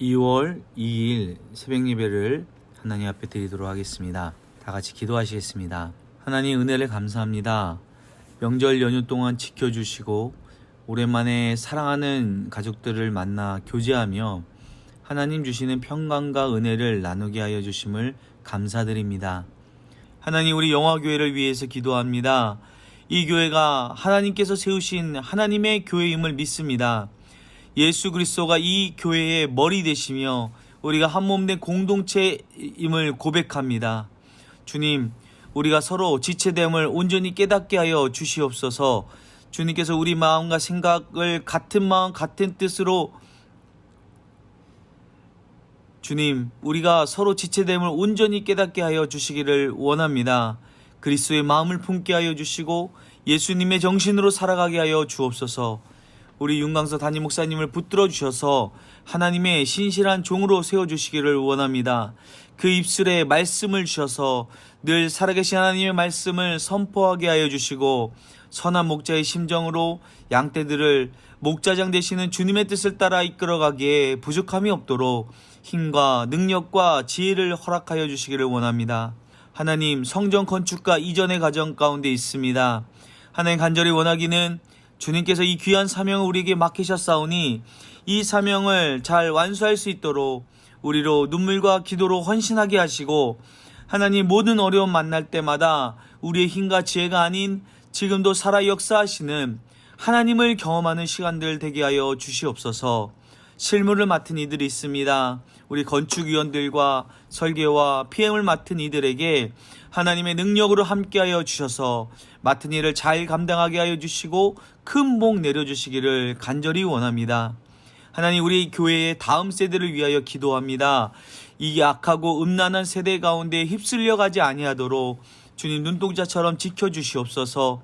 2월 2일 새벽 예배를 하나님 앞에 드리도록 하겠습니다. 다 같이 기도하시겠습니다. 하나님 은혜를 감사합니다. 명절 연휴 동안 지켜주시고 오랜만에 사랑하는 가족들을 만나 교제하며 하나님 주시는 평강과 은혜를 나누게 하여 주심을 감사드립니다. 하나님, 우리 영화교회를 위해서 기도합니다. 이 교회가 하나님께서 세우신 하나님의 교회임을 믿습니다. 예수 그리스도가 이 교회의 머리 되시며 우리가 한 몸 된 공동체임을 고백합니다. 주님, 우리가 서로 지체됨을 온전히 깨닫게 하여 주시옵소서. 주님께서 우리 마음과 생각을 같은 마음 같은 뜻으로, 주님, 우리가 서로 지체됨을 온전히 깨닫게 하여 주시기를 원합니다. 그리스도의 마음을 품게 하여 주시고 예수님의 정신으로 살아가게 하여 주옵소서. 우리 윤광서 담임 목사님을 붙들어 주셔서 하나님의 신실한 종으로 세워주시기를 원합니다. 그 입술에 말씀을 주셔서 늘 살아계신 하나님의 말씀을 선포하게 하여 주시고 선한 목자의 심정으로 양떼들을 목자장 되시는 주님의 뜻을 따라 이끌어가기에 부족함이 없도록 힘과 능력과 지혜를 허락하여 주시기를 원합니다. 하나님, 성전 건축과 이전의 과정 가운데 있습니다. 하나님, 간절히 원하기는 주님께서 이 귀한 사명을 우리에게 맡기셨사오니 이 사명을 잘 완수할 수 있도록 우리로 눈물과 기도로 헌신하게 하시고, 하나님, 모든 어려움 만날 때마다 우리의 힘과 지혜가 아닌 지금도 살아 역사하시는 하나님을 경험하는 시간들 되게 하여 주시옵소서. 실무를 맡은 이들이 있습니다. 우리 건축위원들과 설계와 PM을 맡은 이들에게 하나님의 능력으로 함께하여 주셔서 맡은 일을 잘 감당하게 하여 주시고 큰 복 내려주시기를 간절히 원합니다. 하나님, 우리 교회의 다음 세대를 위하여 기도합니다. 이 악하고 음란한 세대 가운데 휩쓸려 가지 아니하도록 주님 눈동자처럼 지켜주시옵소서.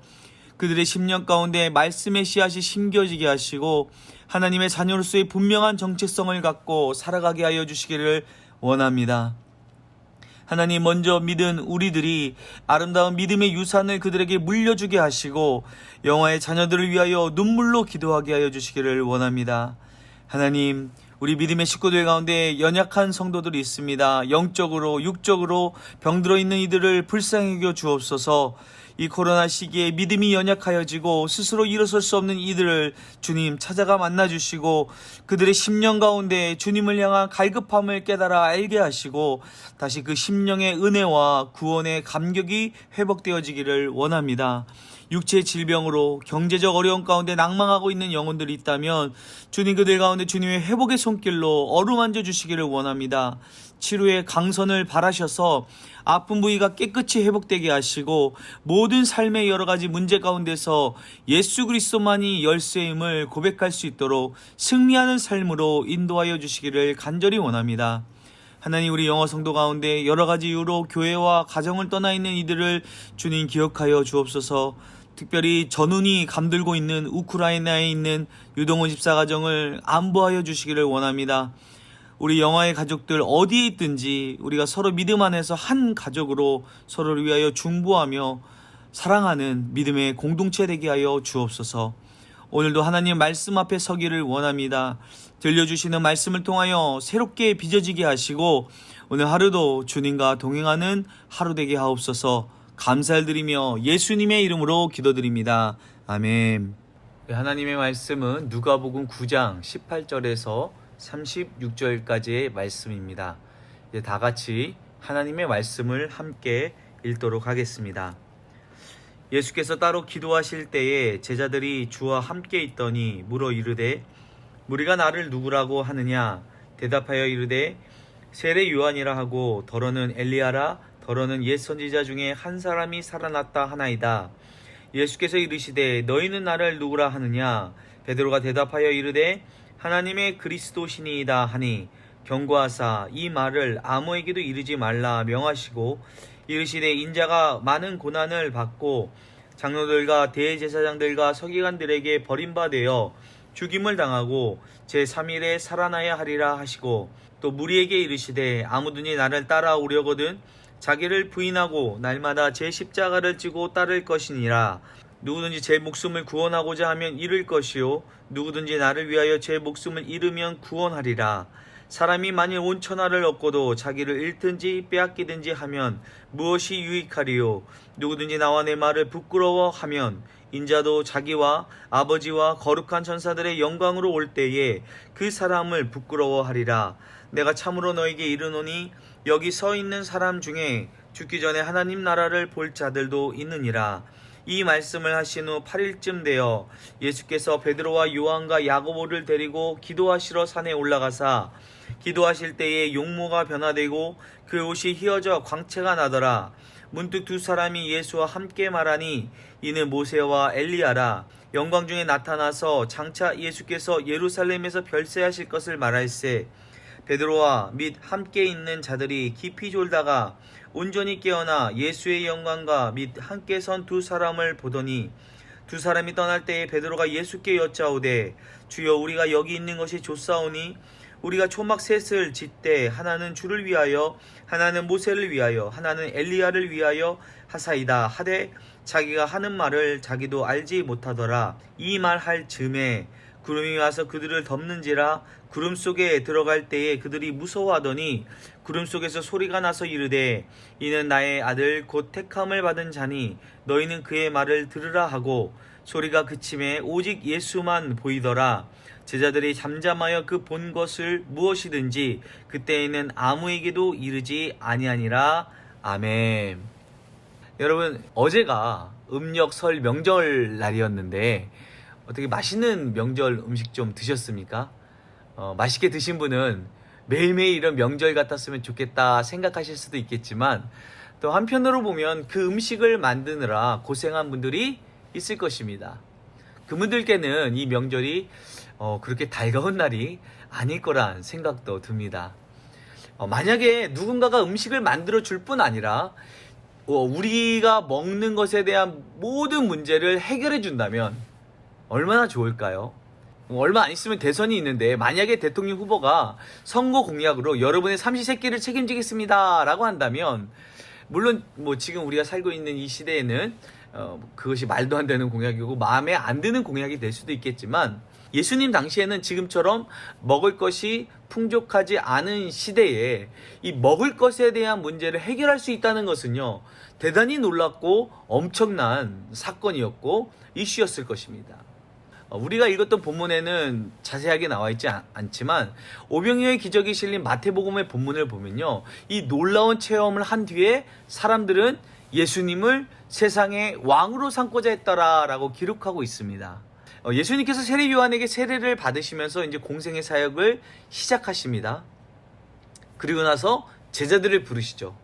그들의 심령 가운데 말씀의 씨앗이 심겨지게 하시고 하나님의 자녀로서의 분명한 정체성을 갖고 살아가게 하여 주시기를 원합니다. 하나님, 먼저 믿은 우리들이 아름다운 믿음의 유산을 그들에게 물려주게 하시고 영화의 자녀들을 위하여 눈물로 기도하게 하여 주시기를 원합니다. 하나님, 우리 믿음의 식구들 가운데 연약한 성도들이 있습니다. 영적으로 육적으로 병들어 있는 이들을 불쌍히 여겨 주옵소서. 이 코로나 시기에 믿음이 연약하여지고 스스로 일어설 수 없는 이들을 주님 찾아가 만나주시고 그들의 심령 가운데 주님을 향한 갈급함을 깨달아 알게 하시고 다시 그 심령의 은혜와 구원의 감격이 회복되어지기를 원합니다. 육체의 질병으로 경제적 어려움 가운데 낭망하고 있는 영혼들이 있다면 주님, 그들 가운데 주님의 회복의 손길로 어루만져 주시기를 원합니다. 치료의 강선을 바라셔서 아픈 부위가 깨끗이 회복되게 하시고 모든 삶의 여러 가지 문제 가운데서 예수 그리스도만이 열쇠임을 고백할 수 있도록 승리하는 삶으로 인도하여 주시기를 간절히 원합니다. 하나님, 우리 영어 성도 가운데 여러 가지 이유로 교회와 가정을 떠나 있는 이들을 주님 기억하여 주옵소서. 특별히 전운이 감돌고 있는 우크라이나에 있는 유동호 집사 가정을 안부하여 주시기를 원합니다. 우리 영화의 가족들 어디에 있든지 우리가 서로 믿음 안에서 한 가족으로 서로를 위하여 중보하며 사랑하는 믿음의 공동체 되게 하여 주옵소서. 오늘도 하나님 말씀 앞에 서기를 원합니다. 들려주시는 말씀을 통하여 새롭게 빚어지게 하시고 오늘 하루도 주님과 동행하는 하루 되게 하옵소서. 감사를 드리며 예수님의 이름으로 기도드립니다. 아멘. 하나님의 말씀은 누가복음 9장 18절에서 36절까지의 말씀입니다. 이제 다 같이 하나님의 말씀을 함께 읽도록 하겠습니다. 예수께서 따로 기도하실 때에 제자들이 주와 함께 있더니 물어 이르되 무리가 나를 누구라고 하느냐? 대답하여 이르되 세례 요한이라 하고 더러는 엘리야라 더러는 옛 선지자 중에 한 사람이 살아났다 하나이다. 예수께서 이르시되 너희는 나를 누구라 하느냐? 베드로가 대답하여 이르되 하나님의 그리스도시니이다 하니 경고하사 이 말을 아무에게도 이르지 말라 명하시고 이르시되 인자가 많은 고난을 받고 장로들과 대제사장들과 서기관들에게 버림받아 죽임을 당하고 제3일에 살아나야 하리라 하시고 또 무리에게 이르시되 아무든지 나를 따라오려거든 자기를 부인하고 날마다 제 십자가를 지고 따를 것이니라. 누구든지 제 목숨을 구원하고자 하면 잃을 것이요 누구든지 나를 위하여 제 목숨을 잃으면 구원하리라. 사람이 만일 온 천하를 얻고도 자기를 잃든지 빼앗기든지 하면 무엇이 유익하리요? 누구든지 나와 내 말을 부끄러워하면 인자도 자기와 아버지와 거룩한 천사들의 영광으로 올 때에 그 사람을 부끄러워하리라. 내가 참으로 너에게 이르노니 여기 서 있는 사람 중에 죽기 전에 하나님 나라를 볼 자들도 있느니라. 이 말씀을 하신 후 8일쯤 되어 예수께서 베드로와 요한과 야고보를 데리고 기도하시러 산에 올라가사 기도하실 때에 용모가 변화되고 그 옷이 휘어져 광채가 나더라. 문득 두 사람이 예수와 함께 말하니 이는 모세와 엘리야라. 영광 중에 나타나서 장차 예수께서 예루살렘에서 별세하실 것을 말할세. 베드로와 및 함께 있는 자들이 깊이 졸다가 온전히 깨어나 예수의 영광과 및 함께 선 두 사람을 보더니 두 사람이 떠날 때에 베드로가 예수께 여짜오되 주여 우리가 여기 있는 것이 좋사오니 우리가 초막 셋을 짓되 하나는 주를 위하여 하나는 모세를 위하여 하나는 엘리야를 위하여 하사이다 하되 자기가 하는 말을 자기도 알지 못하더라. 이 말 할 즈음에 구름이 와서 그들을 덮는지라. 구름 속에 들어갈 때에 그들이 무서워하더니 구름 속에서 소리가 나서 이르되 이는 나의 아들 곧 택함을 받은 자니 너희는 그의 말을 들으라 하고 소리가 그침에 오직 예수만 보이더라. 제자들이 잠잠하여 그 본 것을 무엇이든지 그때에는 아무에게도 이르지 아니하니라. 아멘. 여러분, 어제가 음력 설 명절 날이었는데 어떻게 맛있는 명절 음식 좀 드셨습니까? 맛있게 드신 분은 매일매일 이런 명절 같았으면 좋겠다 생각하실 수도 있겠지만 또 한편으로 보면 그 음식을 만드느라 고생한 분들이 있을 것입니다. 그분들께는 이 명절이 그렇게 달가운 날이 아닐 거란 생각도 듭니다. 만약에 누군가가 음식을 만들어 줄 뿐 아니라 우리가 먹는 것에 대한 모든 문제를 해결해 준다면 얼마나 좋을까요? 얼마 안 있으면 대선이 있는데 만약에 대통령 후보가 선거 공약으로 여러분의 삼시세끼를 책임지겠습니다 라고 한다면 물론 지금 우리가 살고 있는 이 시대에는 그것이 말도 안 되는 공약이고 마음에 안 드는 공약이 될 수도 있겠지만 예수님 당시에는 지금처럼 먹을 것이 풍족하지 않은 시대에 이 먹을 것에 대한 문제를 해결할 수 있다는 것은요 대단히 놀랍고 엄청난 사건이었고 이슈였을 것입니다. 우리가 읽었던 본문에는 자세하게 나와 있지 않지만 오병이어의 기적이 실린 마태복음의 본문을 보면요 이 놀라운 체험을 한 뒤에 사람들은 예수님을 세상의 왕으로 삼고자 했더라라고 기록하고 있습니다. 예수님께서 세례 요한에게 세례를 받으시면서 이제 공생의 사역을 시작하십니다. 그리고 나서 제자들을 부르시죠.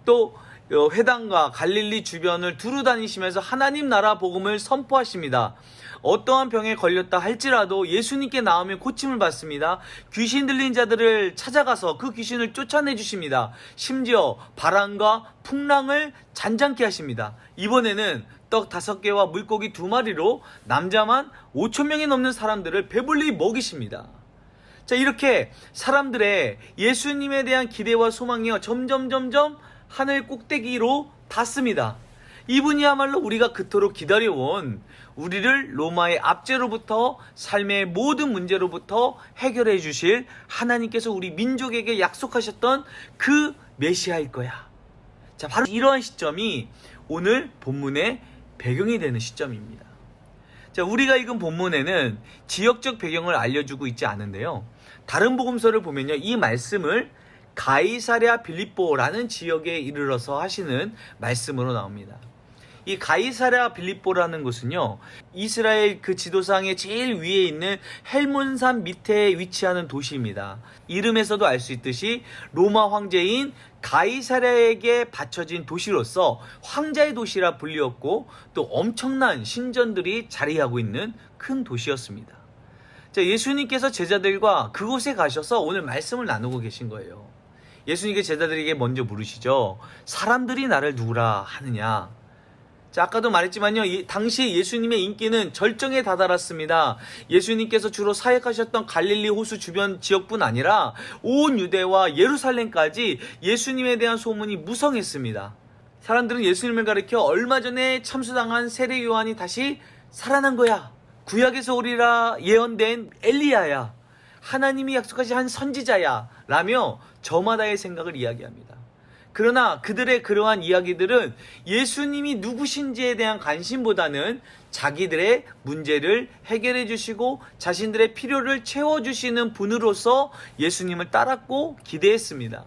또 회당과 갈릴리 주변을 두루 다니시면서 하나님 나라 복음을 선포하십니다. 어떠한 병에 걸렸다 할지라도 예수님께 나오면 고침을 받습니다. 귀신 들린 자들을 찾아가서 그 귀신을 쫓아내 주십니다. 심지어 바람과 풍랑을 잔잔케 하십니다. 이번에는 떡 5개와 물고기 2마리로 남자만 5,000명이 넘는 사람들을 배불리 먹이십니다. 자, 이렇게 사람들의 예수님에 대한 기대와 소망이 점점 하늘 꼭대기로 닿습니다. 이분이야말로 우리가 그토록 기다려온 우리를 로마의 압제로부터 삶의 모든 문제로부터 해결해 주실 하나님께서 우리 민족에게 약속하셨던 그 메시아일 거야. 자, 바로 이러한 시점이 오늘 본문의 배경이 되는 시점입니다. 자, 우리가 읽은 본문에는 지역적 배경을 알려주고 있지 않은데요. 다른 복음서를 보면요, 이 말씀을 가이사랴 빌립보라는 지역에 이르러서 하시는 말씀으로 나옵니다. 이 가이사랴 빌립보라는 곳은요, 이스라엘 그 지도상의 제일 위에 있는 헬몬산 밑에 위치하는 도시입니다. 이름에서도 알 수 있듯이 로마 황제인 가이사랴에게 바쳐진 도시로서 황자의 도시라 불리었고 또 엄청난 신전들이 자리하고 있는 큰 도시였습니다. 자, 예수님께서 제자들과 그곳에 가셔서 오늘 말씀을 나누고 계신 거예요. 예수님께 제자들에게 먼저 물으시죠. 사람들이 나를 누구라 하느냐? 자, 아까도 말했지만요, 당시 예수님의 인기는 절정에 다다랐습니다. 예수님께서 주로 사역하셨던 갈릴리 호수 주변 지역뿐 아니라 온 유대와 예루살렘까지 예수님에 대한 소문이 무성했습니다. 사람들은 예수님을 가리켜 얼마 전에 참수당한 세례 요한이 다시 살아난 거야. 구약에서 오리라 예언된 엘리야야. 하나님이 약속하신 한 선지자야 라며 저마다의 생각을 이야기합니다. 그러나 그들의 그러한 이야기들은 예수님이 누구신지에 대한 관심보다는 자기들의 문제를 해결해 주시고 자신들의 필요를 채워주시는 분으로서 예수님을 따랐고 기대했습니다.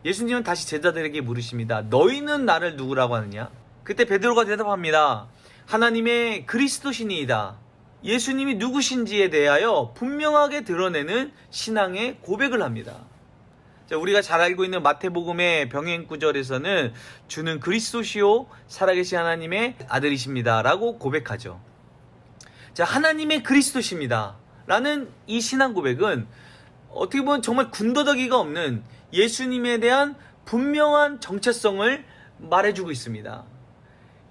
예수님은 다시 제자들에게 물으십니다. 너희는 나를 누구라고 하느냐? 그때 베드로가 대답합니다. 하나님의 그리스도시니이다. 예수님이 누구신지에 대하여 분명하게 드러내는 신앙의 고백을 합니다. 자, 우리가 잘 알고 있는 마태복음의 병행 구절에서는 주는 그리스도시요 살아계신 하나님의 아들이십니다 라고 고백하죠. 자, 하나님의 그리스도십니다 라는 이 신앙 고백은 어떻게 보면 정말 군더더기가 없는 예수님에 대한 분명한 정체성을 말해주고 있습니다.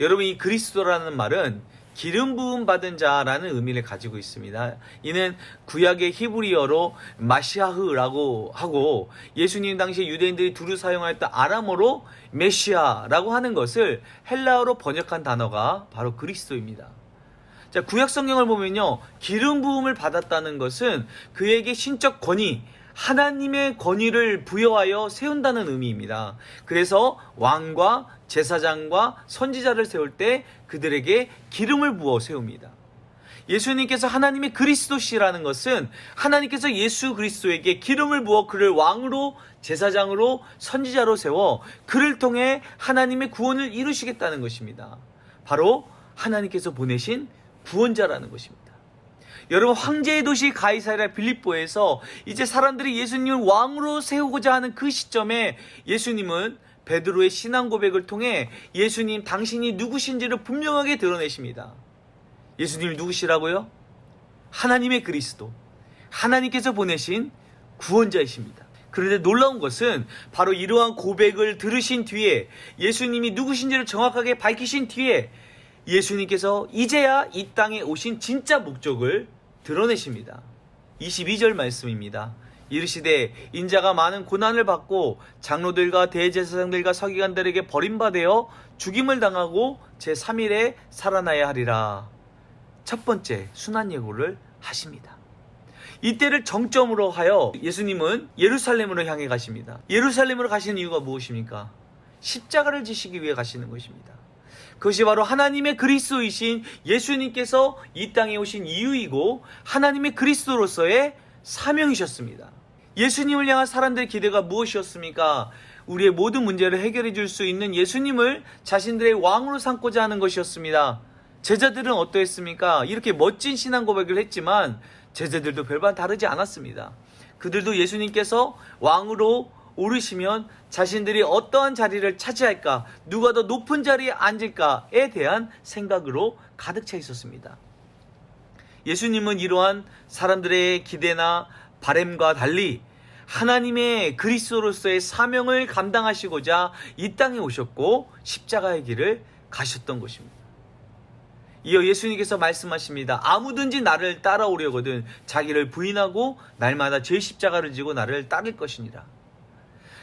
여러분, 이 그리스도라는 말은 기름 부음 받은 자라는 의미를 가지고 있습니다. 이는 구약의 히브리어로 마시아흐라고 하고 예수님 당시 유대인들이 두루 사용하였던 아람어로 메시아라고 하는 것을 헬라어로 번역한 단어가 바로 그리스도입니다. 자, 구약 성경을 보면요, 기름 부음을 받았다는 것은 그에게 신적 권위, 하나님의 권위를 부여하여 세운다는 의미입니다. 그래서 왕과 제사장과 선지자를 세울 때 그들에게 기름을 부어 세웁니다. 예수님께서 하나님의 그리스도시라는 것은 하나님께서 예수 그리스도에게 기름을 부어 그를 왕으로, 제사장으로, 선지자로 세워 그를 통해 하나님의 구원을 이루시겠다는 것입니다. 바로 하나님께서 보내신 구원자라는 것입니다. 여러분, 황제의 도시 가이사랴 빌립보에서 이제 사람들이 예수님을 왕으로 세우고자 하는 그 시점에 예수님은 베드로의 신앙 고백을 통해 예수님 당신이 누구신지를 분명하게 드러내십니다. 예수님이 누구시라고요? 하나님의 그리스도, 하나님께서 보내신 구원자이십니다. 그런데 놀라운 것은 바로 이러한 고백을 들으신 뒤에, 예수님이 누구신지를 정확하게 밝히신 뒤에 예수님께서 이제야 이 땅에 오신 진짜 목적을 드러내십니다. 22절 말씀입니다. 이르시되 인자가 많은 고난을 받고 장로들과 대제사장들과 서기관들에게 버림받아 죽임을 당하고 제3일에 살아나야 하리라. 첫 번째 순환 예고를 하십니다. 이때를 정점으로 하여 예수님은 예루살렘으로 향해 가십니다. 예루살렘으로 가시는 이유가 무엇입니까? 십자가를 지시기 위해 가시는 것입니다. 그것이 바로 하나님의 그리스도이신 예수님께서 이 땅에 오신 이유이고 하나님의 그리스도로서의 사명이셨습니다. 예수님을 향한 사람들의 기대가 무엇이었습니까? 우리의 모든 문제를 해결해 줄 수 있는 예수님을 자신들의 왕으로 삼고자 하는 것이었습니다. 제자들은 어떠했습니까? 이렇게 멋진 신앙 고백을 했지만 제자들도 별반 다르지 않았습니다. 그들도 예수님께서 왕으로 오르시면 자신들이 어떠한 자리를 차지할까, 누가 더 높은 자리에 앉을까에 대한 생각으로 가득 차 있었습니다. 예수님은 이러한 사람들의 기대나 바램과 달리 하나님의 그리스도로서의 사명을 감당하시고자 이 땅에 오셨고 십자가의 길을 가셨던 것입니다. 이어 예수님께서 말씀하십니다. 아무든지 나를 따라오려거든 자기를 부인하고 날마다 제 십자가를 지고 나를 따를 것이니라.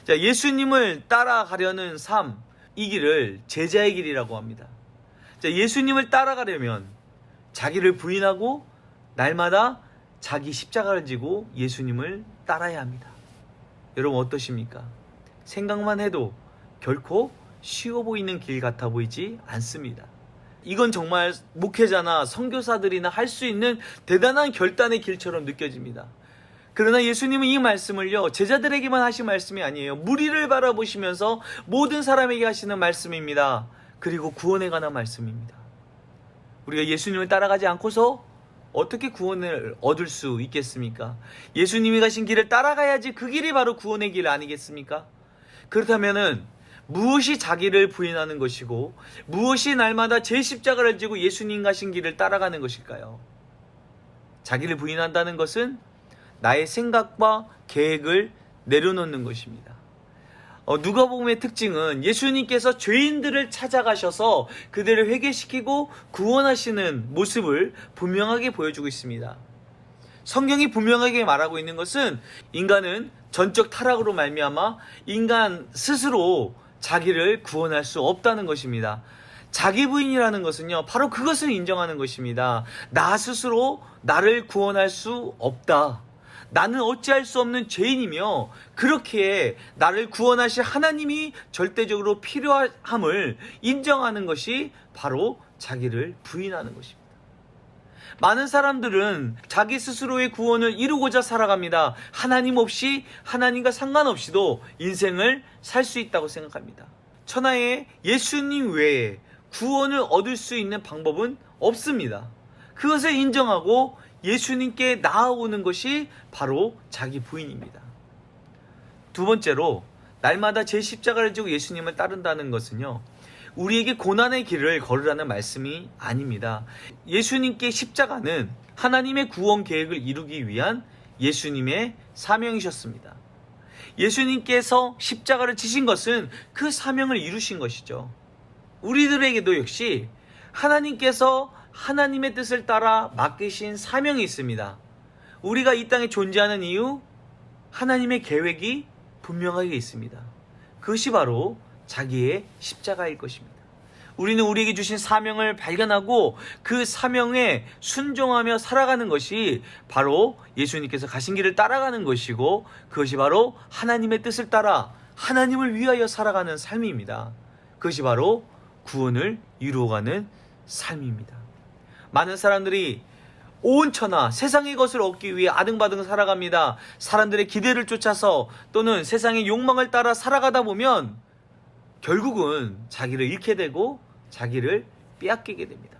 자, 예수님을 따라가려는 삶, 이 길을 제자의 길이라고 합니다. 자, 예수님을 따라가려면 자기를 부인하고 날마다 자기 십자가를 지고 예수님을 따라야 합니다. 여러분 어떠십니까? 생각만 해도 결코 쉬워 보이는 길 같아 보이지 않습니다. 이건 정말 목회자나 선교사들이나 할 수 있는 대단한 결단의 길처럼 느껴집니다. 그러나 예수님은 이 말씀을요, 제자들에게만 하신 말씀이 아니에요. 무리를 바라보시면서 모든 사람에게 하시는 말씀입니다. 그리고 구원에 관한 말씀입니다. 우리가 예수님을 따라가지 않고서 어떻게 구원을 얻을 수 있겠습니까? 예수님이 가신 길을 따라가야지 그 길이 바로 구원의 길 아니겠습니까? 그렇다면은 무엇이 자기를 부인하는 것이고 무엇이 날마다 제 십자가를 지고 예수님 가신 길을 따라가는 것일까요? 자기를 부인한다는 것은 나의 생각과 계획을 내려놓는 것입니다. 누가복음의 특징은 예수님께서 죄인들을 찾아가셔서 그들을 회개시키고 구원하시는 모습을 분명하게 보여주고 있습니다. 성경이 분명하게 말하고 있는 것은 인간은 전적 타락으로 말미암아 인간 스스로 자기를 구원할 수 없다는 것입니다. 자기 부인이라는 것은요, 바로 그것을 인정하는 것입니다. 나 스스로 나를 구원할 수 없다. 나는 어찌할 수 없는 죄인이며 그렇게 나를 구원하실 하나님이 절대적으로 필요함을 인정하는 것이 바로 자기를 부인하는 것입니다. 많은 사람들은 자기 스스로의 구원을 이루고자 살아갑니다. 하나님 없이, 하나님과 상관없이도 인생을 살 수 있다고 생각합니다. 천하에 예수님 외에 구원을 얻을 수 있는 방법은 없습니다. 그것을 인정하고 예수님께 나아오는 것이 바로 자기 부인입니다. 두 번째로, 날마다 제 십자가를 지고 예수님을 따른다는 것은요, 우리에게 고난의 길을 걸으라는 말씀이 아닙니다. 예수님께 십자가는 하나님의 구원 계획을 이루기 위한 예수님의 사명이셨습니다. 예수님께서 십자가를 지신 것은 그 사명을 이루신 것이죠. 우리들에게도 역시 하나님께서 하나님의 뜻을 따라 맡기신 사명이 있습니다. 우리가 이 땅에 존재하는 이유, 하나님의 계획이 분명하게 있습니다. 그것이 바로 자기의 십자가일 것입니다. 우리는 우리에게 주신 사명을 발견하고 그 사명에 순종하며 살아가는 것이 바로 예수님께서 가신 길을 따라가는 것이고, 그것이 바로 하나님의 뜻을 따라 하나님을 위하여 살아가는 삶입니다. 그것이 바로 구원을 이루어가는 삶입니다. 많은 사람들이 온 천하 세상의 것을 얻기 위해 아등바등 살아갑니다. 사람들의 기대를 쫓아서 또는 세상의 욕망을 따라 살아가다 보면 결국은 자기를 잃게 되고 자기를 빼앗기게 됩니다.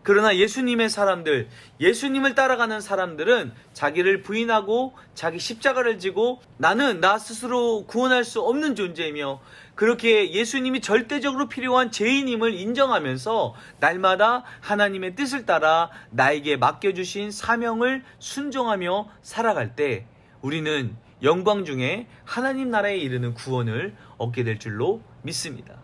그러나 예수님의 사람들, 예수님을 따라가는 사람들은 자기를 부인하고 자기 십자가를 지고 나는 나 스스로 구원할 수 없는 존재이며 그렇게 예수님이 절대적으로 필요한 죄인임을 인정하면서 날마다 하나님의 뜻을 따라 나에게 맡겨주신 사명을 순종하며 살아갈 때 우리는 영광 중에 하나님 나라에 이르는 구원을 얻게 될 줄로 믿습니다.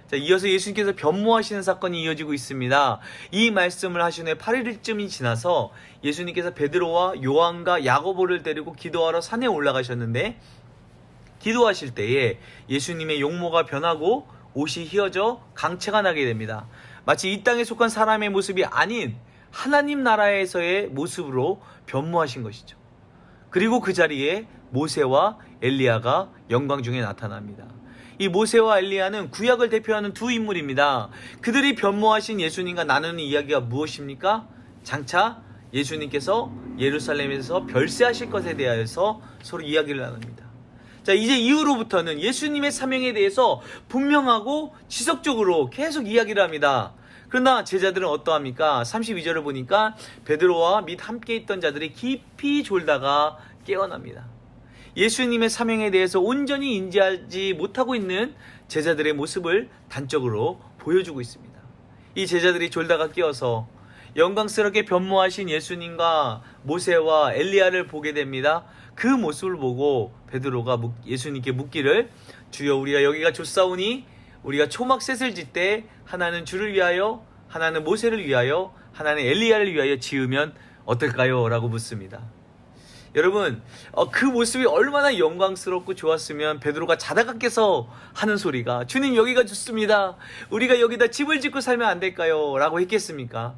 자, 이어서 예수님께서 변모하시는 사건이 이어지고 있습니다. 이 말씀을 하신 후에 8일쯤이 지나서 예수님께서 베드로와 요한과 야고보를 데리고 기도하러 산에 올라가셨는데, 기도하실 때에 예수님의 용모가 변하고 옷이 휘어져 강체가 나게 됩니다. 마치 이 땅에 속한 사람의 모습이 아닌 하나님 나라에서의 모습으로 변모하신 것이죠. 그리고 그 자리에 모세와 엘리야가 영광 중에 나타납니다. 이 모세와 엘리야는 구약을 대표하는 두 인물입니다. 그들이 변모하신 예수님과 나누는 이야기가 무엇입니까? 장차 예수님께서 예루살렘에서 별세하실 것에 대하여서 서로 이야기를 나눕니다. 자, 이제 이후로부터는 예수님의 사명에 대해서 분명하고 지속적으로 계속 이야기를 합니다. 그러나 제자들은 어떠합니까? 32절을 보니까 베드로와 및 함께 있던 자들이 깊이 졸다가 깨어납니다. 예수님의 사명에 대해서 온전히 인지하지 못하고 있는 제자들의 모습을 단적으로 보여주고 있습니다. 이 제자들이 졸다가 깨어서 영광스럽게 변모하신 예수님과 모세와 엘리야를 보게 됩니다. 그 모습을 보고 베드로가 예수님께 묻기를, 주여, 우리가 여기가 좋사오니 우리가 초막셋을 짓되 하나는 주를 위하여, 하나는 모세를 위하여, 하나는 엘리야를 위하여 지으면 어떨까요? 라고 묻습니다. 여러분, 그 모습이 얼마나 영광스럽고 좋았으면 베드로가 자다가 깨서 하는 소리가, 주님 여기가 좋습니다, 우리가 여기다 집을 짓고 살면 안 될까요? 라고 했겠습니까?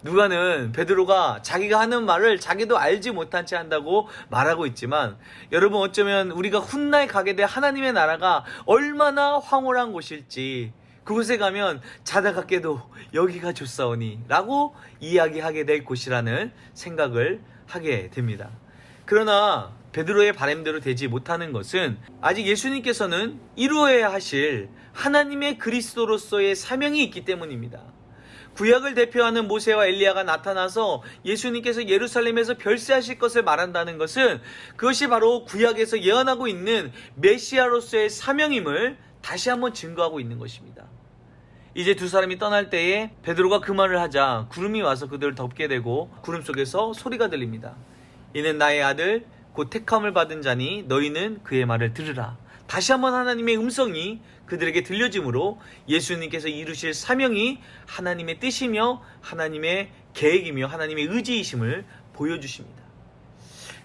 누가는 베드로가 자기가 하는 말을 자기도 알지 못한 채 한다고 말하고 있지만, 여러분, 어쩌면 우리가 훗날 가게 될 하나님의 나라가 얼마나 황홀한 곳일지, 그곳에 가면 자다가 깨도 여기가 좋사오니 라고 이야기하게 될 곳이라는 생각을 하게 됩니다. 그러나 베드로의 바람대로 되지 못하는 것은 아직 예수님께서는 이루어야 하실 하나님의 그리스도로서의 사명이 있기 때문입니다. 구약을 대표하는 모세와 엘리야가 나타나서 예수님께서 예루살렘에서 별세하실 것을 말한다는 것은 그것이 바로 구약에서 예언하고 있는 메시아로서의 사명임을 다시 한번 증거하고 있는 것입니다. 이제 두 사람이 떠날 때에 베드로가 그 말을 하자 구름이 와서 그들을 덮게 되고 구름 속에서 소리가 들립니다. 이는 나의 아들 곧 택함을 받은 자니 너희는 그의 말을 들으라. 다시 한번 하나님의 음성이 그들에게 들려지므로 예수님께서 이루실 사명이 하나님의 뜻이며 하나님의 계획이며 하나님의 의지이심을 보여주십니다.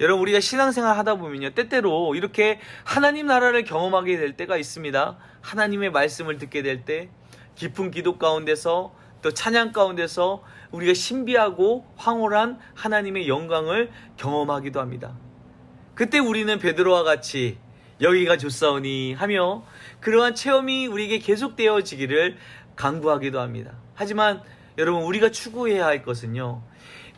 여러분, 우리가 신앙생활 하다 보면요, 때때로 이렇게 하나님 나라를 경험하게 될 때가 있습니다. 하나님의 말씀을 듣게 될 때, 깊은 기도 가운데서 또 찬양 가운데서 우리가 신비하고 황홀한 하나님의 영광을 경험하기도 합니다. 그때 우리는 베드로와 같이 여기가 좋사오니 하며 그러한 체험이 우리에게 계속되어지기를 간구하기도 합니다. 하지만 여러분, 우리가 추구해야 할 것은요,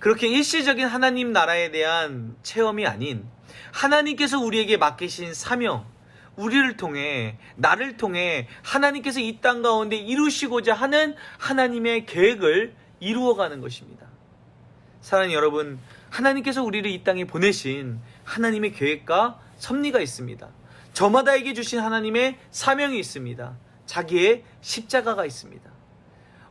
그렇게 일시적인 하나님 나라에 대한 체험이 아닌 하나님께서 우리에게 맡기신 사명, 우리를 통해, 나를 통해 하나님께서 이 땅 가운데 이루시고자 하는 하나님의 계획을 이루어가는 것입니다. 사랑하는 여러분, 하나님께서 우리를 이 땅에 보내신 하나님의 계획과 섭리가 있습니다. 저마다에게 주신 하나님의 사명이 있습니다. 자기의 십자가가 있습니다.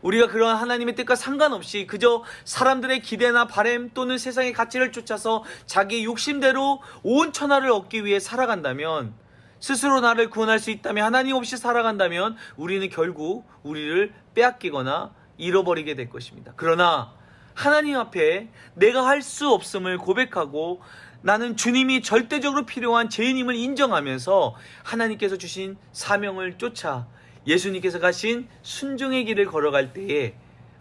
우리가 그러한 하나님의 뜻과 상관없이 그저 사람들의 기대나 바램 또는 세상의 가치를 쫓아서 자기의 욕심대로 온 천하를 얻기 위해 살아간다면, 스스로 나를 구원할 수 있다면, 하나님 없이 살아간다면 우리는 결국 우리를 빼앗기거나 잃어버리게 될 것입니다. 그러나 하나님 앞에 내가 할 수 없음을 고백하고 나는 주님이 절대적으로 필요한 죄인임을 인정하면서 하나님께서 주신 사명을 쫓아 예수님께서 가신 순종의 길을 걸어갈 때에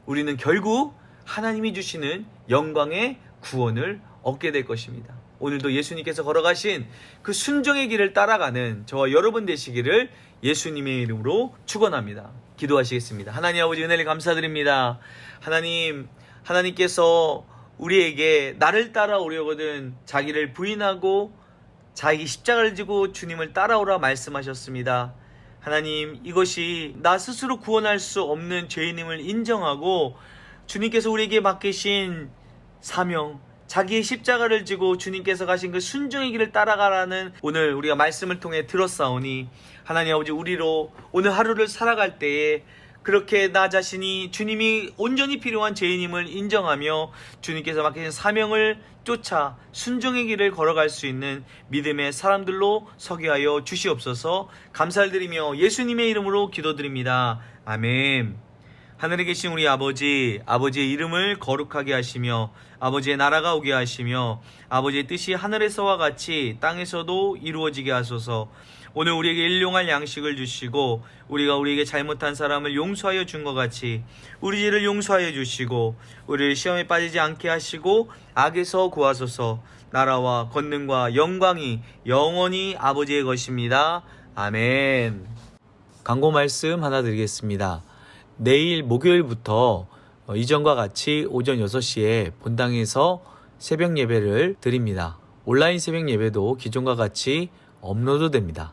우리는 결국 하나님이 주시는 영광의 구원을 얻게 될 것입니다. 오늘도 예수님께서 걸어가신 그 순종의 길을 따라가는 저와 여러분 되시기를 예수님의 이름으로 축원합니다. 기도하시겠습니다. 하나님 아버지, 은혜를 감사드립니다. 하나님께서 우리에게 나를 따라오려거든 자기를 부인하고 자기 십자가를 지고 주님을 따라오라 말씀하셨습니다. 하나님, 이것이 나 스스로 구원할 수 없는 죄인임을 인정하고 주님께서 우리에게 맡기신 사명, 자기의 십자가를 지고 주님께서 가신 그 순종의 길을 따라가라는 오늘 우리가 말씀을 통해 들었사오니, 하나님 아버지, 우리로 오늘 하루를 살아갈 때에 그렇게 나 자신이 주님이 온전히 필요한 죄인임을 인정하며 주님께서 맡기신 사명을 쫓아 순종의 길을 걸어갈 수 있는 믿음의 사람들로 서게 하여 주시옵소서. 감사를 드리며 예수님의 이름으로 기도드립니다. 아멘. 하늘에 계신 우리 아버지, 아버지의 이름을 거룩하게 하시며 아버지의 나라가 오게 하시며 아버지의 뜻이 하늘에서와 같이 땅에서도 이루어지게 하소서. 오늘 우리에게 일용할 양식을 주시고 우리가 우리에게 잘못한 사람을 용서하여 준 것 같이 우리 죄를 용서하여 주시고 우리를 시험에 빠지지 않게 하시고 악에서 구하소서. 나라와 권능과 영광이 영원히 아버지의 것입니다. 아멘. 광고 말씀 하나 드리겠습니다. 내일 목요일부터 이전과 같이 오전 6시에 본당에서 새벽 예배를 드립니다. 온라인 새벽 예배도 기존과 같이 업로드 됩니다.